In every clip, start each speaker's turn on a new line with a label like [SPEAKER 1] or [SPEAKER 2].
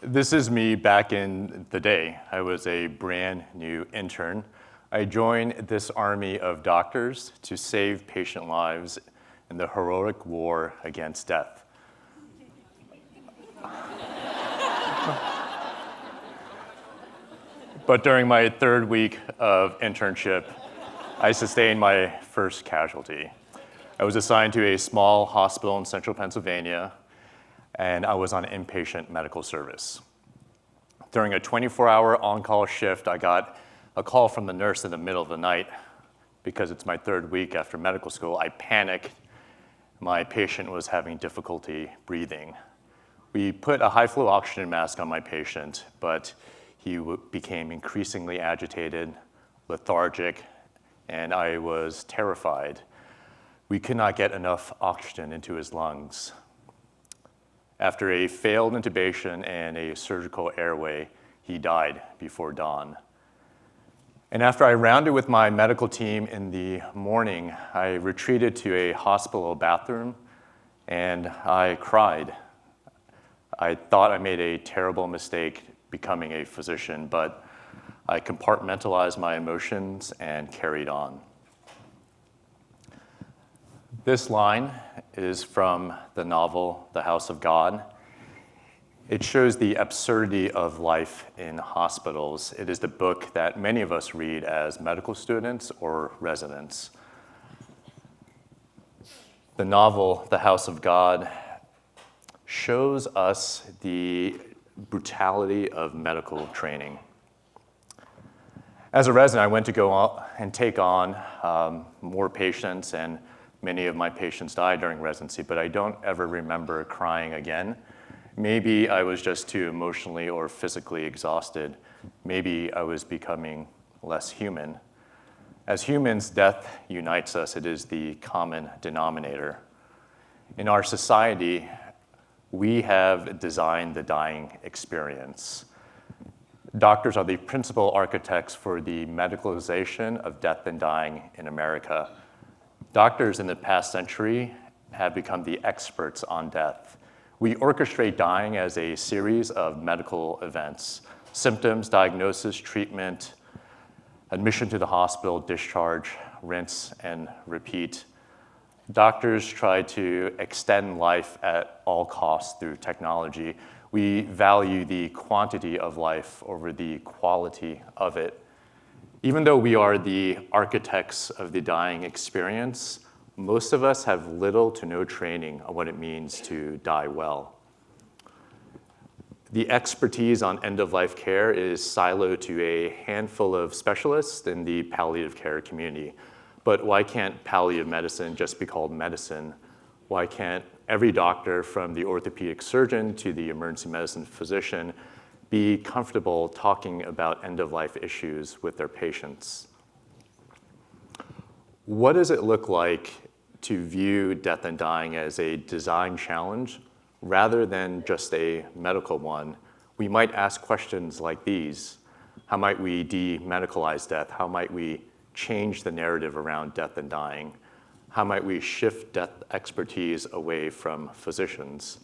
[SPEAKER 1] This is me back in the day. I was a brand new intern. I joined this army of doctors to save patient lives in the heroic war against death. But during my third week of internship, I sustained my first casualty. I was assigned to a small hospital in central Pennsylvania, and I was on inpatient medical service. During a 24-hour on-call shift, I got a call from the nurse in the middle of the night. Because it's my third week after medical school, I panicked. My patient was having difficulty breathing. We put a high-flow oxygen mask on my patient, but he became increasingly agitated, lethargic, and I was terrified. We could not get enough oxygen into his lungs. After a failed intubation and a surgical airway, he died before dawn. And after I rounded with my medical team in the morning, I retreated to a hospital bathroom and I cried. I thought I made a terrible mistake becoming a physician, but I compartmentalized my emotions and carried on. This line is from the novel, The House of God. It shows the absurdity of life in hospitals. It is the book that many of us read as medical students or residents. The novel, The House of God, shows us the brutality of medical training. As a resident, I went to go out and take on more patients, and many of my patients died during residency, but I don't ever remember crying again. Maybe I was just too emotionally or physically exhausted. Maybe I was becoming less human. As humans, death unites us. It is the common denominator. In our society, we have designed the dying experience. Doctors are the principal architects for the medicalization of death and dying in America. Doctors in the past century have become the experts on death. We orchestrate dying as a series of medical events: symptoms, diagnosis, treatment, admission to the hospital, discharge, rinse, and repeat. Doctors try to extend life at all costs through technology. We value the quantity of life over the quality of it. Even though we are the architects of the dying experience, most of us have little to no training on what it means to die well. The expertise on end-of-life care is siloed to a handful of specialists in the palliative care community. But why can't palliative medicine just be called medicine? Why can't every doctor, from the orthopedic surgeon to the emergency medicine physician, be comfortable talking about end-of-life issues with their patients? What does it look like to view death and dying as a design challenge rather than just a medical one? We might ask questions like these. How might we demedicalize death? How might we change the narrative around death and dying? How might we shift death expertise away from physicians?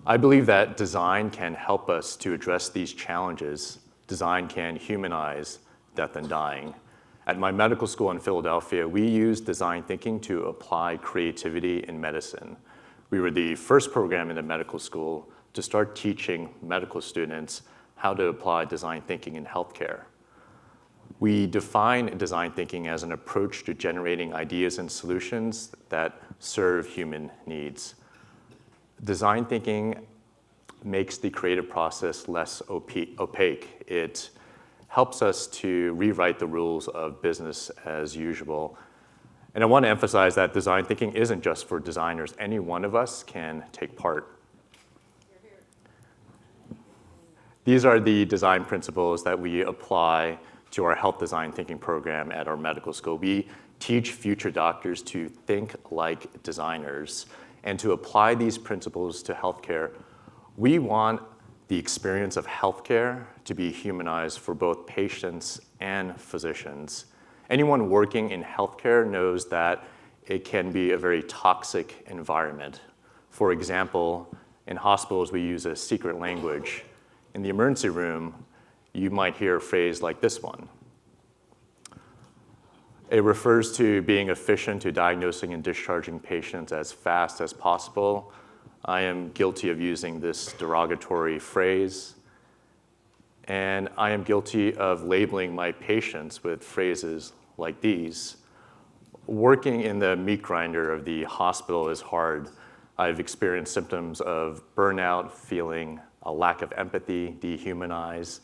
[SPEAKER 1] I believe that design can help us to address these challenges. Design can humanize death and dying. At my medical school in Philadelphia, we used design thinking to apply creativity in medicine. We were the first program in the medical school to start teaching medical students how to apply design thinking in healthcare. We define design thinking as an approach to generating ideas and solutions that serve human needs. Design thinking makes the creative process less opaque. It helps us to rewrite the rules of business as usual. And I want to emphasize that design thinking isn't just for designers. Any one of us can take part. These are the design principles that we apply to our health design thinking program at our medical school. We teach future doctors to think like designers and to apply these principles to healthcare. We want the experience of healthcare to be humanized for both patients and physicians. Anyone working in healthcare knows that it can be a very toxic environment. For example, In hospitals, we use a secret language. In the emergency room, you might hear a phrase like this one. It refers to being efficient to diagnosing and discharging patients as fast as possible. I am guilty of using this derogatory phrase, and I am guilty of labeling my patients with phrases like these. Working in the meat grinder of the hospital is hard. I've experienced symptoms of burnout, feeling a lack of empathy, dehumanized.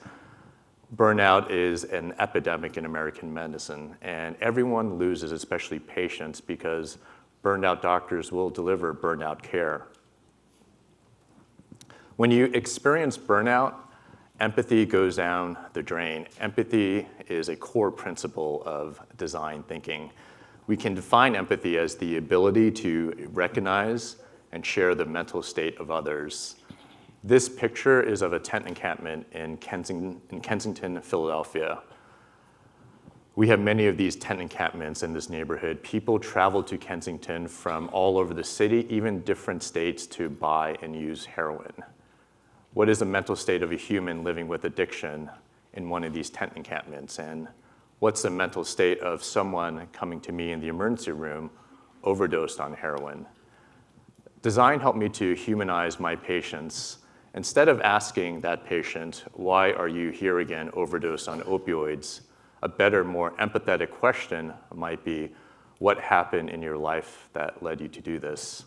[SPEAKER 1] Burnout is an epidemic in American medicine, and everyone loses, especially patients, because burned out doctors will deliver burnout care. When you experience burnout, empathy goes down the drain. Empathy is a core principle of design thinking. We can define empathy as the ability to recognize and share the mental state of others. This picture is of a tent encampment in Kensington, Philadelphia. We have many of these tent encampments in this neighborhood. People travel to Kensington from all over the city, even different states, to buy and use heroin. What is the mental state of a human living with addiction in one of these tent encampments? And what's the mental state of someone coming to me in the emergency room overdosed on heroin? Design helped me to humanize my patients. Instead of asking that patient, why are you here again, overdosed on opioids? A better, more empathetic question might be, what happened in your life that led you to do this?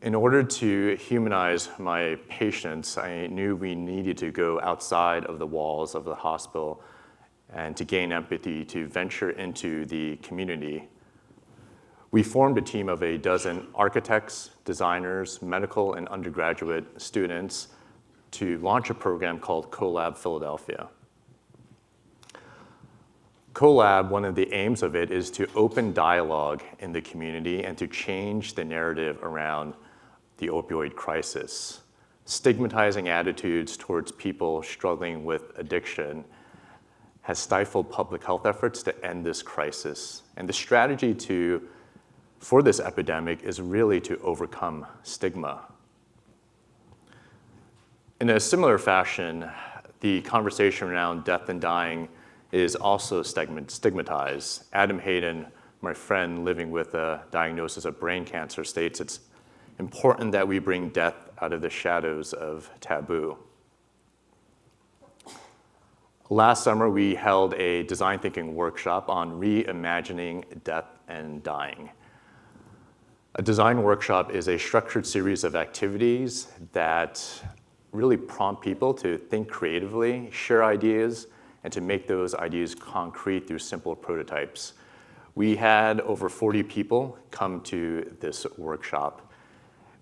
[SPEAKER 1] In order to humanize my patients, I knew we needed to go outside of the walls of the hospital and to gain empathy, to venture into the community. We formed a team of a dozen architects, designers, medical and undergraduate students to launch a program called Collab Philadelphia. Collab, one of the aims of it is to open dialogue in the community and to change the narrative around the opioid crisis. Stigmatizing attitudes towards people struggling with addiction has stifled public health efforts to end this crisis. And the strategy for this epidemic is really to overcome stigma. In a similar fashion, the conversation around death and dying is also stigmatized. Adam Hayden, my friend living with a diagnosis of brain cancer, states it's important that we bring death out of the shadows of taboo. Last summer, we held a design thinking workshop on reimagining death and dying. A design workshop is a structured series of activities that really prompt people to think creatively, share ideas, and to make those ideas concrete through simple prototypes. We had over 40 people come to this workshop.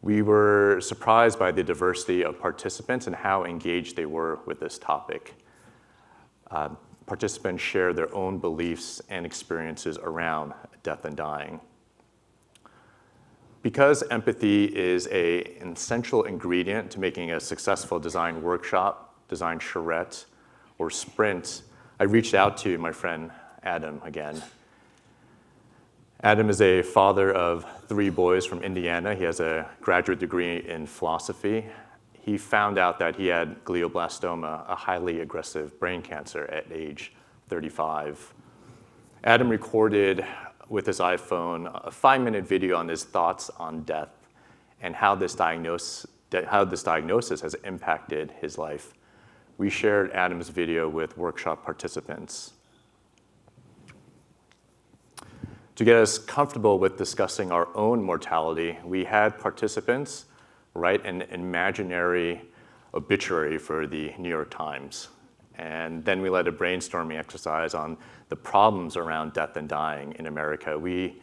[SPEAKER 1] We were surprised by the diversity of participants and how engaged they were with this topic. Participants share their own beliefs and experiences around death and dying. Because empathy is an essential ingredient to making a successful design workshop, design charrette, or sprint, I reached out to my friend Adam again. Adam is a father of 3 boys from Indiana. He has a graduate degree in philosophy. He found out that he had glioblastoma, a highly aggressive brain cancer, at age 35. Adam recorded with his iPhone a 5-minute video on his thoughts on death and how this diagnosis has impacted his life. We shared Adam's video with workshop participants. To get us comfortable with discussing our own mortality, we had participants write an imaginary obituary for the New York Times. And then we led a brainstorming exercise on the problems around death and dying in America. We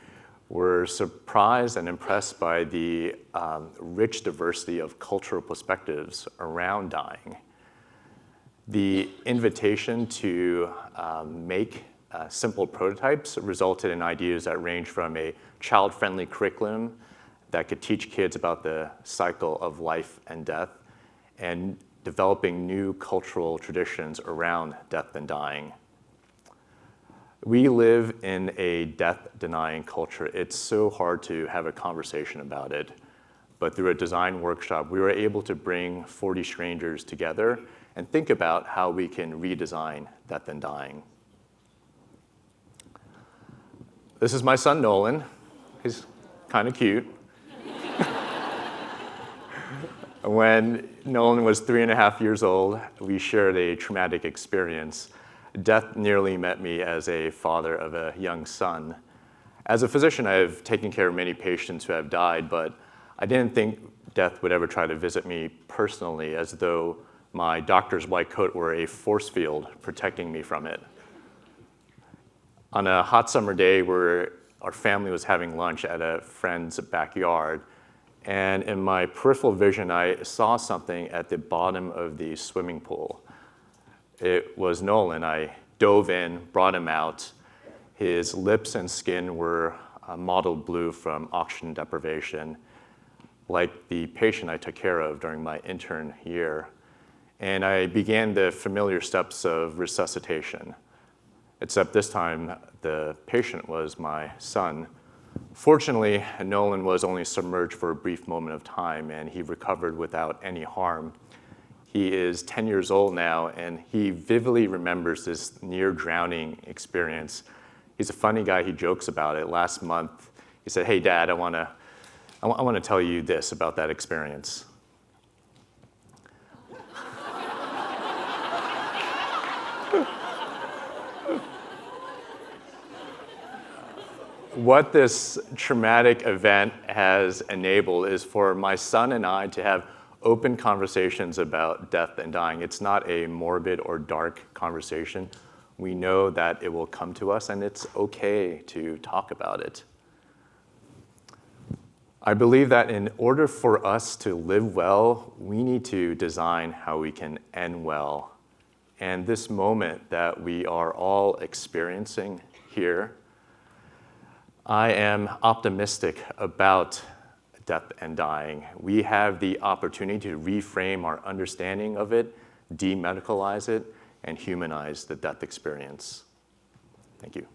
[SPEAKER 1] were surprised and impressed by the rich diversity of cultural perspectives around dying. The invitation to make simple prototypes resulted in ideas that range from a child-friendly curriculum that could teach kids about the cycle of life and death, and developing new cultural traditions around death and dying. We live in a death-denying culture. It's so hard to have a conversation about it. but through a design workshop, we were able to bring 40 strangers together and think about how we can redesign death and dying. This is my son, Nolan. He's kind of cute. When Nolan was 3.5 years old, we shared a traumatic experience. Death nearly met me as a father of a young son. As a physician, I've taken care of many patients who have died, but I didn't think death would ever try to visit me personally, as though my doctor's white coat were a force field protecting me from it. On a hot summer day where our family was having lunch at a friend's backyard, and in my peripheral vision, I saw something at the bottom of the swimming pool. It was Nolan. I dove in, brought him out. His lips and skin were mottled blue from oxygen deprivation, like the patient I took care of during my intern year. And I began the familiar steps of resuscitation, except this time the patient was my son. Fortunately, Nolan was only submerged for a brief moment of time, and he recovered without any harm. He is 10 years old now, and he vividly remembers this near-drowning experience. He's a funny guy. He jokes about it. Last month, he said, "Hey, Dad, I want to tell you this about that experience." What this traumatic event has enabled is for my son and I to have open conversations about death and dying. It's not a morbid or dark conversation. We know that it will come to us, and it's okay to talk about it. I believe that in order for us to live well, we need to design how we can end well. And this moment that we are all experiencing here, I am optimistic about death and dying. We have the opportunity to reframe our understanding of it, demedicalize it, and humanize the death experience. Thank you.